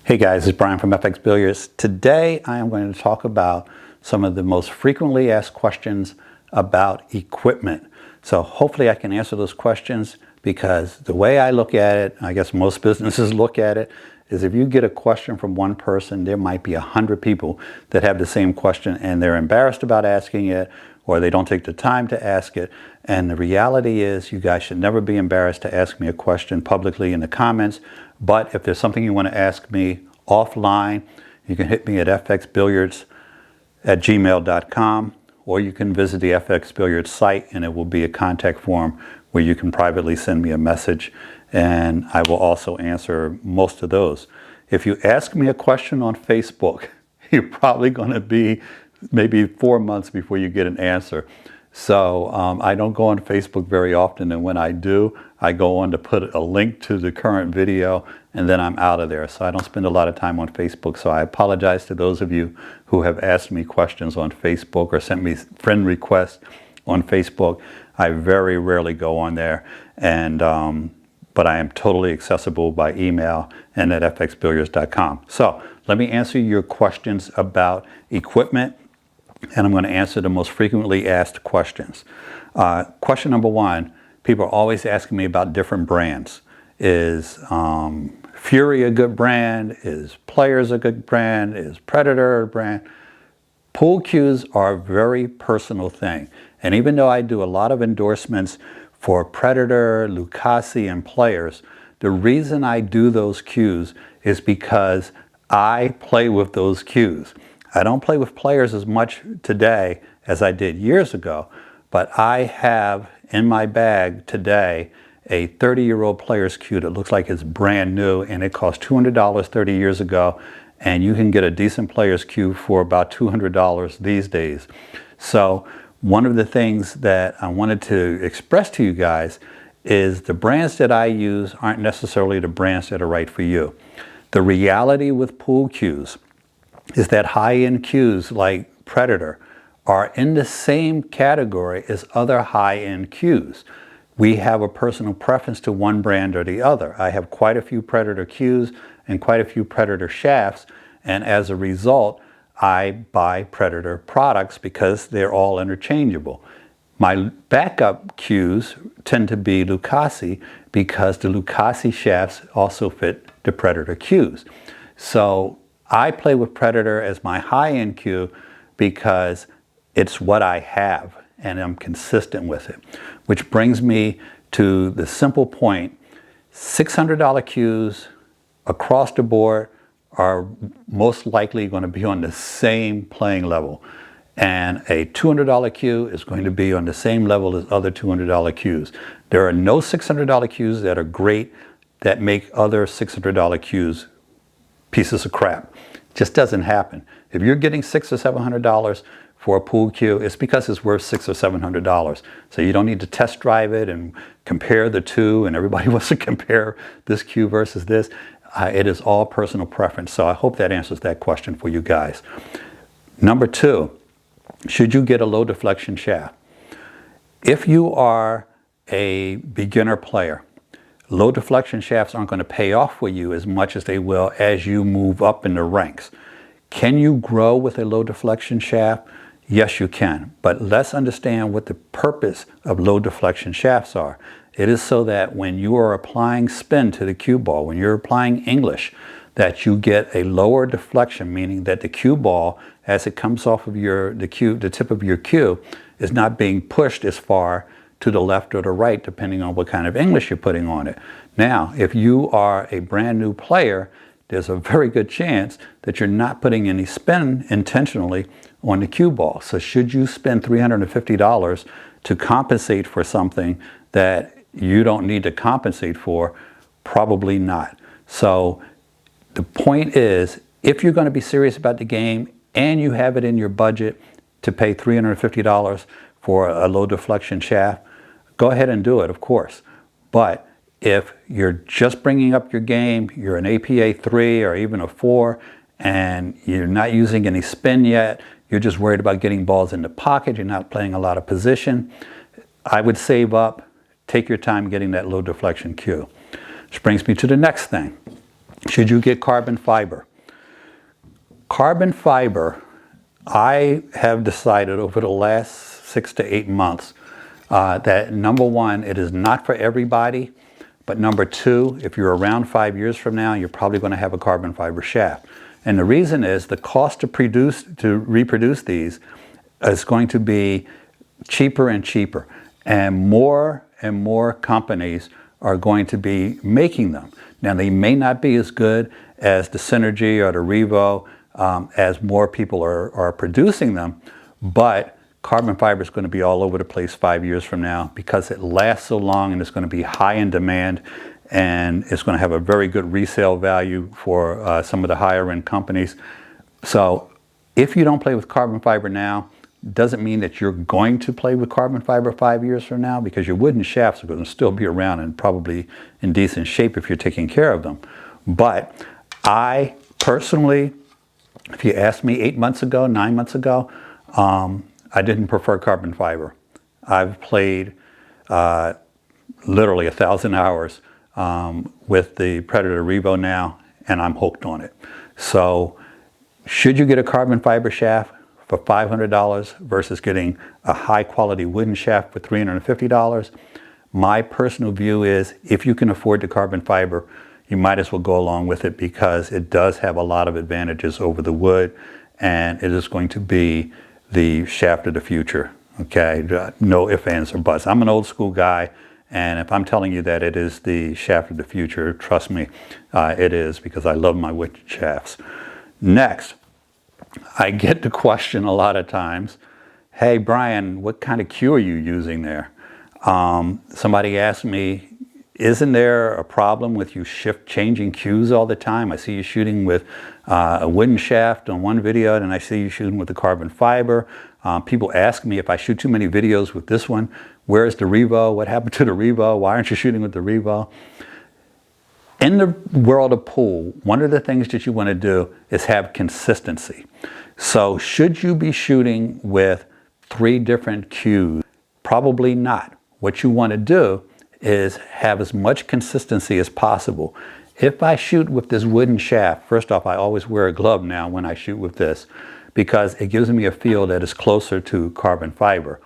Hey guys, it's Brian from FXBilliards. Today I am going to talk about some of the most frequently asked questions about equipment. So hopefully I can answer those questions, because the way I look at it, I guess most businesses look at it, is if you get a question from one person, there might be 100 people that have the same question and they're embarrassed about asking it, or they don't take the time to ask it. And the reality is, you guys should never be embarrassed to ask me a question publicly in the comments. But if there's something you want to ask me offline, you can hit me at fxbilliards@gmail.com, or you can visit the FXBilliards site and it will be a contact form where you can privately send me a message, and I will also answer most of those. If you ask me a question on Facebook, you're probably going to be maybe 4 months before you get an answer. So I don't go on Facebook very often, and when I do, I go on to put a link to the current video, and then I'm out of there. So I don't spend a lot of time on Facebook. So I apologize to those of you who have asked me questions on Facebook or sent me friend requests on Facebook. I very rarely go on there, and but I am totally accessible by email and at fxbilliards.com. So let me answer your questions about equipment, and I'm going to answer the most frequently asked questions. Question number one, people are always asking me about different brands. Is Fury a good brand? Is Players a good brand? Is Predator a brand? Pool cues are a very personal thing. And even though I do a lot of endorsements for Predator, Lucasi, and Players, the reason I do those cues is because I play with those cues. I don't play with Players as much today as I did years ago, but I have in my bag today a 30-year-old Players cue that looks like it's brand new, and it cost $200 30 years ago, and you can get a decent Players cue for about $200 these days. So one of the things that I wanted to express to you guys is the brands that I use aren't necessarily the brands that are right for you. The reality with pool cues is that high-end cues like Predator are in the same category as other high-end cues. We have a personal preference to one brand or the other. I have quite a few Predator cues and quite a few Predator shafts, and as a result, I buy Predator products because they're all interchangeable. My backup cues tend to be Lucasi because the Lucasi shafts also fit the Predator cues. So I play with Predator as my high-end cue because it's what I have and I'm consistent with it. Which brings me to the simple point. $600 cues across the board are most likely going to be on the same playing level. And a $200 cue is going to be on the same level as other $200 cues. There are no $600 cues that are great that make other $600 cues pieces of crap. It just doesn't happen. If you're getting $600 or $700 for a pool cue, it's because it's worth $600 or $700. So you don't need to test drive it and compare the two, and everybody wants to compare this cue versus this. It is all personal preference. So I hope that answers that question for you guys. Number two, should you get a low deflection shaft? If you are a beginner player, low deflection shafts aren't going to pay off for you as much as they will as you move up in the ranks. Can you grow with a low deflection shaft? Yes, you can. But let's understand what the purpose of low deflection shafts are. It is so that when you are applying spin to the cue ball, when you're applying English, that you get a lower deflection, meaning that the cue ball, as it comes off of the tip of your cue, is not being pushed as far to the left or the right, depending on what kind of English you're putting on it. Now, if you are a brand new player, there's a very good chance that you're not putting any spin intentionally on the cue ball. So should you spend $350 to compensate for something that you don't need to compensate for? Probably not. So the point is, if you're going to be serious about the game and you have it in your budget to pay $350 for a low deflection shaft, go ahead and do it, of course. But if you're just bringing up your game, you're an APA 3 or even a 4, and you're not using any spin yet, you're just worried about getting balls in the pocket, you're not playing a lot of position, I would save up, take your time getting that low deflection cue. Which brings me to the next thing. Should you get carbon fiber? Carbon fiber, I have decided over the last 6 to 8 months that number one, it is not for everybody, but number two, if you're around 5 years from now, you're probably going to have a carbon fiber shaft. And the reason is the cost to reproduce these is going to be cheaper and cheaper, and more companies are going to be making them. Now, they may not be as good as the Synergy or the Revo as more people are producing them, but carbon fiber is going to be all over the place 5 years from now because it lasts so long and it's going to be high in demand, and it's going to have a very good resale value for some of the higher end companies. So if you don't play with carbon fiber now, doesn't mean that you're going to play with carbon fiber 5 years from now, because your wooden shafts are going to still be around and probably in decent shape if you're taking care of them. But I personally, if you asked me 8 months ago, 9 months ago, I didn't prefer carbon fiber. I've played literally 1,000 hours with the Predator Revo now, and I'm hooked on it. So should you get a carbon fiber shaft for $500 versus getting a high quality wooden shaft for $350? My personal view is if you can afford the carbon fiber, you might as well go along with it, because it does have a lot of advantages over the wood, and it is going to be the shaft of the future. Okay, no ifs, ands, or buts. I'm an old school guy, and if I'm telling you that it is the shaft of the future, trust me, it is, because I love my wood shafts. Next, I get the question a lot of times, hey Brian, what kind of cue are you using there? Somebody asked me, isn't there a problem with you changing cues all the time? I see you shooting with a wooden shaft on one video, and I see you shooting with the carbon fiber. People ask me if I shoot too many videos with this one, where's the Revo? What happened to the Revo? Why aren't you shooting with the Revo? In the world of pool, one of the things that you want to do is have consistency. So should you be shooting with 3 different cues? Probably not. What you want to do is have as much consistency as possible. If I shoot with this wooden shaft, first off, I always wear a glove now when I shoot with this, because it gives me a feel that is closer to carbon fiber.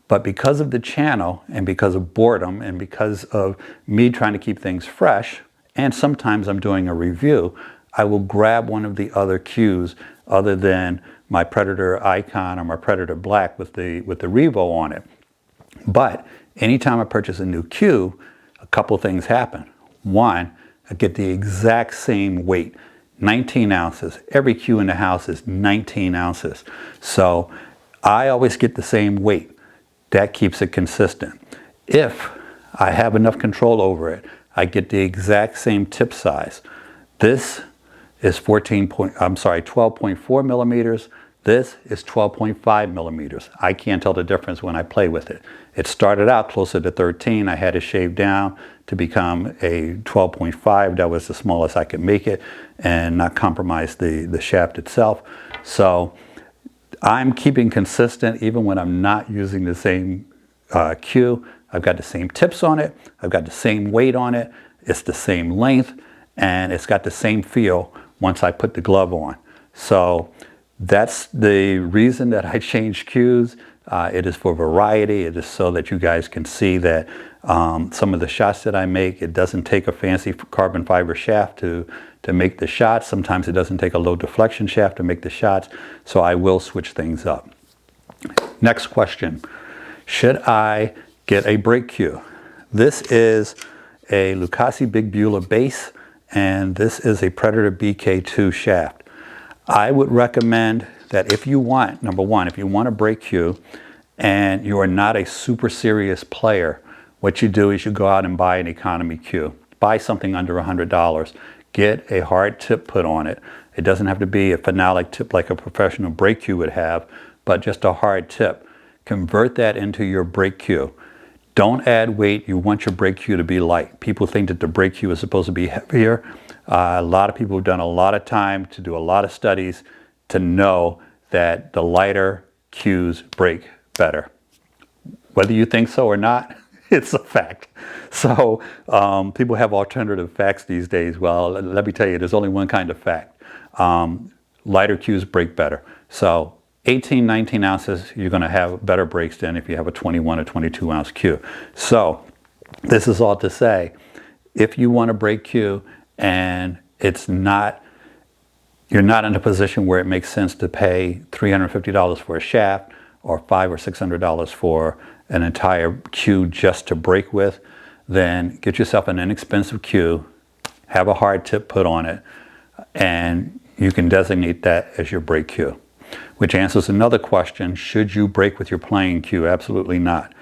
But because of the channel, and because of boredom, and because of me trying to keep things fresh, and sometimes I'm doing a review, I will grab one of the other cues other than my Predator Icon or my Predator Black with the Revo on it. But anytime I purchase a new cue, a couple things happen. One, I get the exact same weight, 19 ounces. Every cue in the house is 19 ounces. So I always get the same weight. That keeps it consistent. If I have enough control over it, I get the exact same tip size. This is 12.4 millimeters. This is 12.5 millimeters. I can't tell the difference when I play with it. It started out closer to 13. I had to shave down to become a 12.5. That was the smallest I could make it, and not compromise the shaft itself. So I'm keeping consistent even when I'm not using the same cue. I've got the same tips on it. I've got the same weight on it. It's the same length, and it's got the same feel once I put the glove on. So that's the reason that I change cues. It is for variety. It is so that you guys can see that some of the shots that I make, it doesn't take a fancy carbon fiber shaft to make the shots. Sometimes it doesn't take a low deflection shaft to make the shots. So I will switch things up. Next question. Should I get a brake cue? This is a Lucasi Big Beulah base, and this is a Predator BK2 shaft. I would recommend that if you want, number one, if you want a brake cue and you are not a super serious player, what you do is you go out and buy an economy cue. Buy something under $100. Get a hard tip put on it. It doesn't have to be a phenolic tip like a professional brake cue would have, but just a hard tip. Convert that into your brake cue. Don't add weight. You want your brake cue to be light. People think that the brake cue is supposed to be heavier. A lot of people have done a lot of time to do a lot of studies to know that the lighter cues break better. Whether you think so or not, It's a fact. So people have alternative facts these days. Well, let me tell you, there's only one kind of fact. Lighter cues break better. So 18, 19 ounces, you're going to have better breaks than if you have a 21 or 22 ounce cue. So this is all to say, if you want to break cue and you're not in a position where it makes sense to pay $350 for a shaft or $500 or $600 for an entire cue just to break with, then get yourself an inexpensive cue, have a hard tip put on it, and you can designate that as your break cue. Which answers another question: should you break with your playing cue? Absolutely not.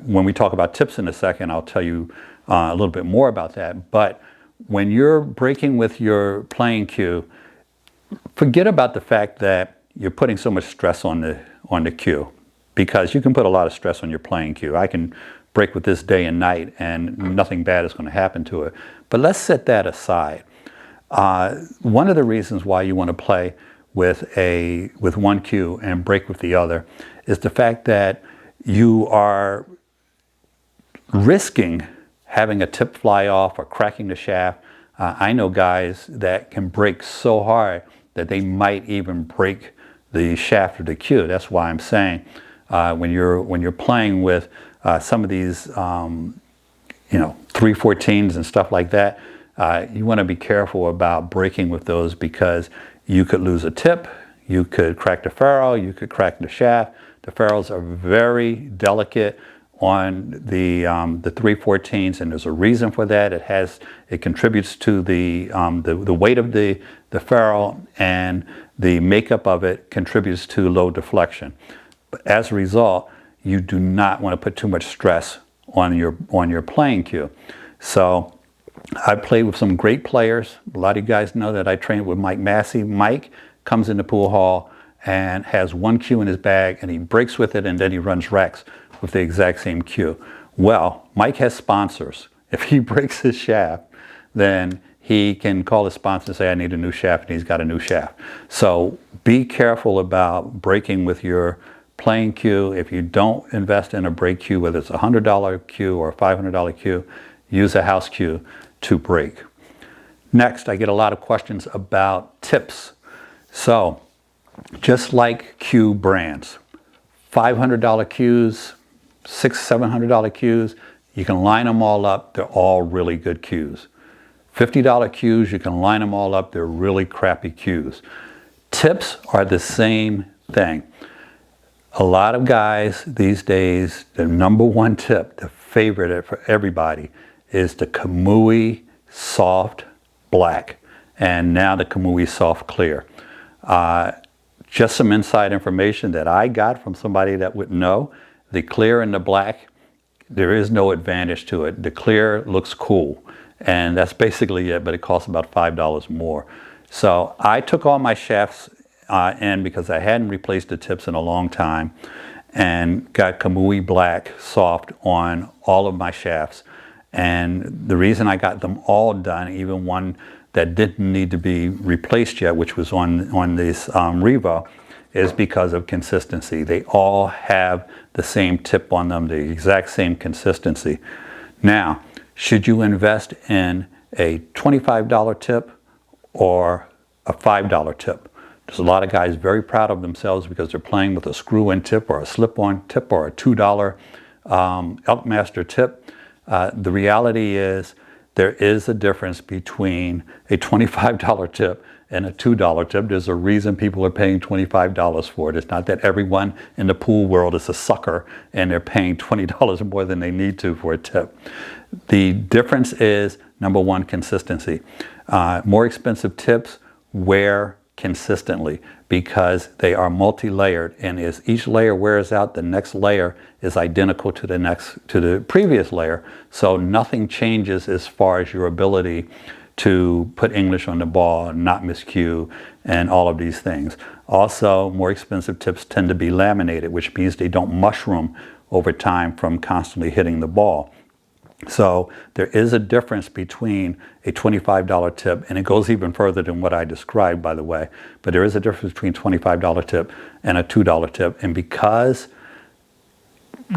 When we talk about tips in a second, I'll tell you a little bit more about that. But when you're breaking with your playing cue, forget about the fact that you're putting so much stress on the cue, because you can put a lot of stress on your playing cue. I can break with this day and night and nothing bad is going to happen to it. But let's set that aside. One of the reasons why you want to play with one cue and break with the other is the fact that you are risking having a tip fly off or cracking the shaft. I know guys that can break so hard that they might even break the shaft of the cue. That's why I'm saying when you're playing with some of these 314s and stuff like that, you want to be careful about breaking with those, because you could lose a tip, you could crack the ferrule, you could crack the shaft. The ferrules are very delicate on the 314s, and there's a reason for that. It contributes to the weight of the ferrule, and the makeup of it contributes to low deflection. But as a result, you do not want to put too much stress on your playing cue. So I played with some great players. A lot of you guys know that I trained with Mike Massey. Mike comes into pool hall and has one cue in his bag, and he breaks with it, and then he runs racks with the exact same cue. Well, Mike has sponsors. If he breaks his shaft, then he can call his sponsor and say, I need a new shaft, and he's got a new shaft. So be careful about breaking with your playing cue. If you don't invest in a break cue, whether it's a $100 cue or a $500 cue, use a house cue to break. Next, I get a lot of questions about tips. So just like cue brands, $500 cues, $600-700 cues, you can line them all up. They're all really good cues. $50 cues, you can line them all up. They're really crappy cues. Tips are the same thing. A lot of guys these days, the number one tip, the favorite for everybody, is the Kamui Soft Black, and now the Kamui Soft Clear. Just some inside information that I got from somebody that would know. The clear and the black, there is no advantage to it. The clear looks cool, and that's basically it, but it costs about $5 more. So I took all my shafts in because I hadn't replaced the tips in a long time, and got Kamui Black Soft on all of my shafts. And the reason I got them all done, even one that didn't need to be replaced yet, which was on this Revo, is because of consistency. They all have the same tip on them, the exact same consistency. Now, should you invest in a $25 tip or a $5 tip? There's a lot of guys very proud of themselves because they're playing with a screw-in tip or a slip-on tip or a $2 Elkmaster tip. The reality is there is a difference between a $25 tip and a $2 tip. There's a reason people are paying $25 for it. It's not that everyone in the pool world is a sucker and they're paying $20 more than they need to for a tip. The difference is, number one, consistency. More expensive tips wear consistently because they are multi-layered, and as each layer wears out, the next layer is identical to the previous layer, so nothing changes as far as your ability to put English on the ball, not miss cue, and all of these things. Also, more expensive tips tend to be laminated, which means they don't mushroom over time from constantly hitting the ball. So there is a difference between a $25 tip, and it goes even further than what I described, by the way, but there is a difference between a $25 tip and a $2 tip. And because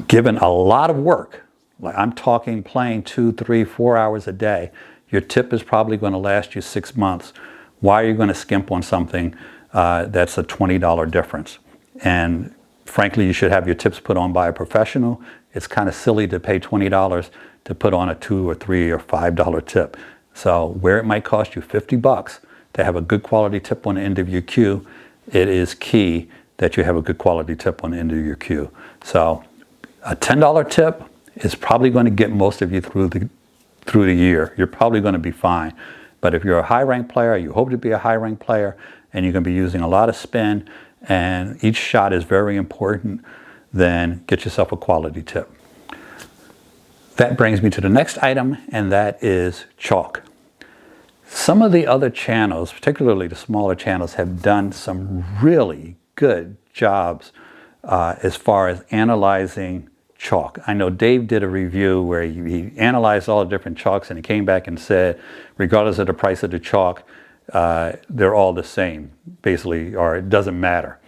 given a lot of work, Like I'm talking playing 2, 3, 4 hours a day. Your tip is probably going to last you 6 months. Why are you going to skimp on something that's a $20 difference? And frankly, you should have your tips put on by a professional. It's kind of silly to pay $20 to put on a $2 or $3 or $5 tip. So where it might cost you $50 to have a good quality tip on the end of your cue, it is key that you have a good quality tip on the end of your cue. So a $10 tip is probably going to get most of you through the year. You're probably going to be fine. But if you're a high-ranked player, you hope to be a high-ranked player, and you're going to be using a lot of spin, and each shot is very important, then get yourself a quality tip. That brings me to the next item, and that is chalk. Some of the other channels, particularly the smaller channels, have done some really good jobs as far as analyzing chalk. I know Dave did a review where he analyzed all the different chalks, and he came back and said, regardless of the price of the chalk, they're all the same, basically, or it doesn't matter.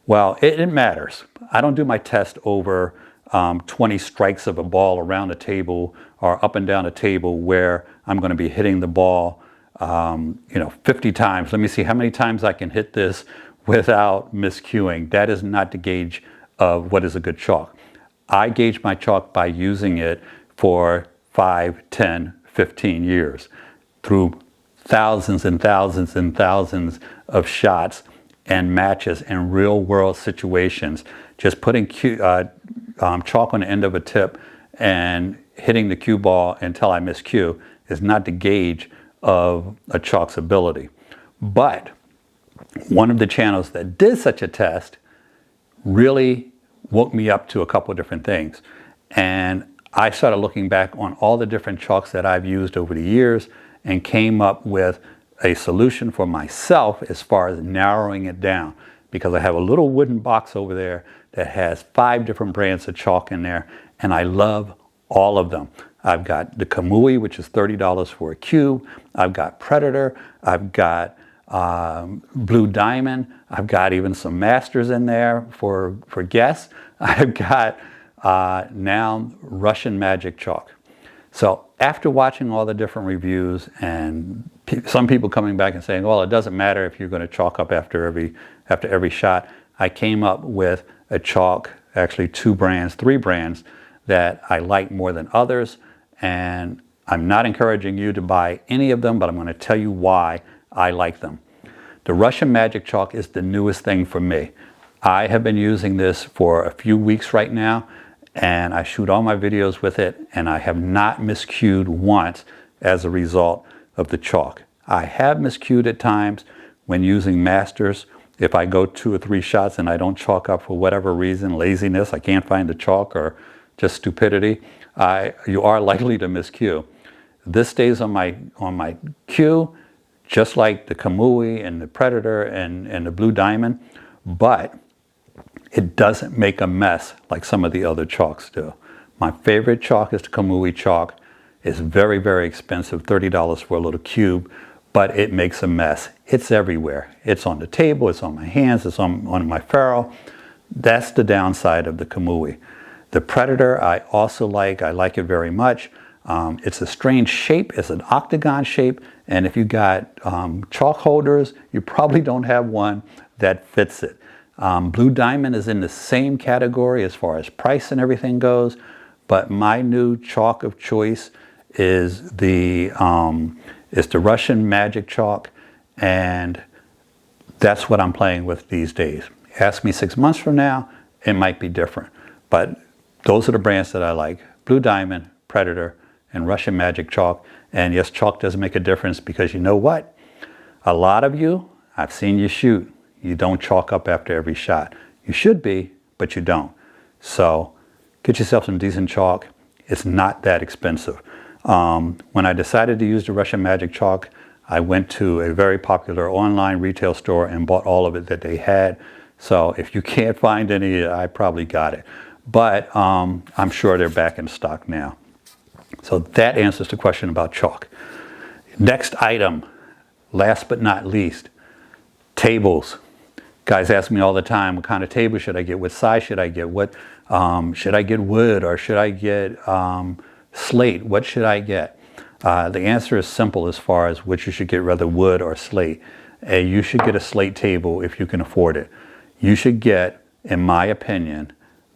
Well, it matters. I don't do my test over 20 strikes of a ball around the table or up and down the table where I'm going to be hitting the ball 50 times. Let me see how many times I can hit this without miscuing. That is not the gauge of what is a good chalk. I gauge my chalk by using it for 5, 10, 15 years through thousands and thousands and thousands of shots and matches and real world situations. Just putting chalk on the end of a tip and hitting the cue ball until I miscue is not the gauge of a chalk's ability. But one of the channels that did such a test really woke me up to a couple of different things. And I started looking back on all the different chalks that I've used over the years and came up with a solution for myself as far as narrowing it down, because I have a little wooden box over there that has 5 different brands of chalk in there, and I love all of them. I've got the Kamui, which is $30 for a cube. I've got Predator. I've got Blue Diamond. I've got even some Masters in there for guests. I've got now Russian Magic chalk. So after watching all the different reviews and some people coming back and saying, well, it doesn't matter if you're going to chalk up after every shot, I came up with a chalk, actually 2 brands, 3 brands that I like more than others. And I'm not encouraging you to buy any of them, but I'm going to tell you why I like them. The Russian Magic chalk is the newest thing for me. I have been using this for a few weeks right now, and I shoot all my videos with it, and I have not miscued once as a result of the chalk. I have miscued at times when using Masters. If I go 2 or 3 shots and I don't chalk up for whatever reason, laziness, I can't find the chalk, or just stupidity, you are likely to miscue. This stays on my cue, just like the Kamui and the Predator and the Blue Diamond, but it doesn't make a mess like some of the other chalks do. My favorite chalk is the Kamui chalk. It's very, very expensive, $30 for a little cube, but it makes a mess. It's everywhere. It's on the table, it's on my hands, it's on my ferrule. That's the downside of the Kamui. The Predator I also like. I like it very much. It's a strange shape. It's an octagon shape. And if you got chalk holders, you probably don't have one that fits it. Blue Diamond is in the same category as far as price and everything goes. But my new chalk of choice is the Russian Magic chalk. And that's what I'm playing with these days. Ask me 6 months from now, it might be different. But those are the brands that I like: Blue Diamond, Predator, and Russian Magic chalk. And yes, chalk does make a difference, because you know what? A lot of you, I've seen you shoot, you don't chalk up after every shot. You should be, but you don't. So get yourself some decent chalk. It's not that expensive. When I decided to use the Russian Magic chalk, I went to a very popular online retail store and bought all of it that they had. So if you can't find any, I probably got it. But I'm sure they're back in stock now. So that answers the question about chalk. Next item, last but not least, tables. Guys ask me all the time, what kind of table should I get? What size should I get? What Should I get wood or should I get slate? What should I get? The answer is simple as far as which you should get, whether wood or slate. You should get a slate table if you can afford it. You should get, in my opinion,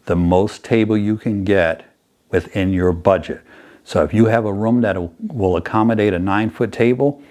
the most table you can get within your budget. So if you have a room that will accommodate a 9-foot table,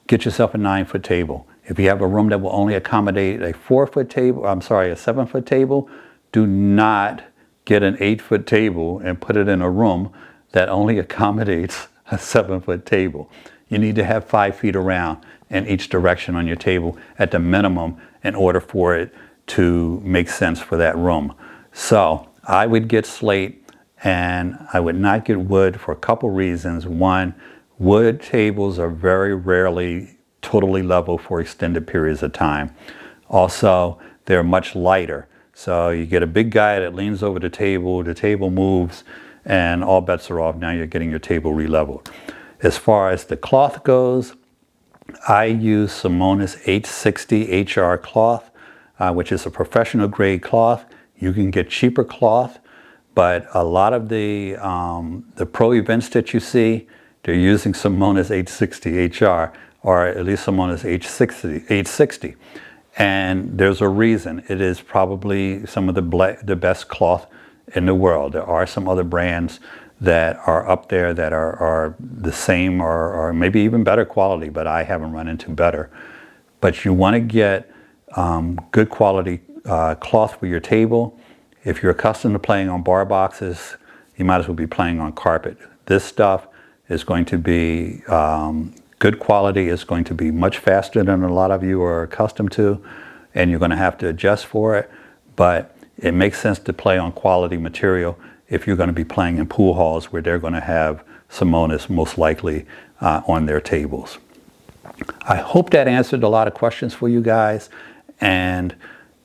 get yourself a 9-foot table. If you have a room that will only accommodate a 4-foot table, a 7-foot table, do not get an 8-foot table and put it in a room that only accommodates a 7-foot table. You need to have 5 feet around in each direction on your table at the minimum in order for it to make sense for that room. So I would get slate, and I would not get wood for a couple reasons. One, wood tables are very rarely totally level for extended periods of time. Also, they're much lighter. So you get a big guy that leans over the table moves, and all bets are off. Now you're getting your table re-leveled. As far as the cloth goes, I use Simonis 860 HR cloth, which is a professional grade cloth. You can get cheaper cloth, but a lot of the pro events that you see, they're using Simonis 860 HR, or at least Simonis 860. And there's a reason. It is probably some of the best cloth in the world. There are some other brands that are up there that are the same or maybe even better quality, but I haven't run into better. But you want to get good quality cloth for your table. If you're accustomed to playing on bar boxes, you might as well be playing on carpet. This stuff is going to be good quality. It's going to be much faster than a lot of you are accustomed to, and you're going to have to adjust for it. But it makes sense to play on quality material if you're going to be playing in pool halls where they're going to have Simonis most likely on their tables. I hope that answered a lot of questions for you guys. And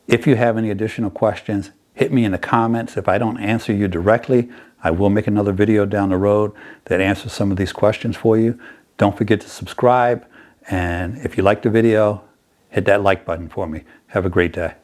if you have any additional questions, hit me in the comments. If I don't answer you directly, I will make another video down the road that answers some of these questions for you. Don't forget to subscribe. And if you liked the video, hit that like button for me. Have a great day.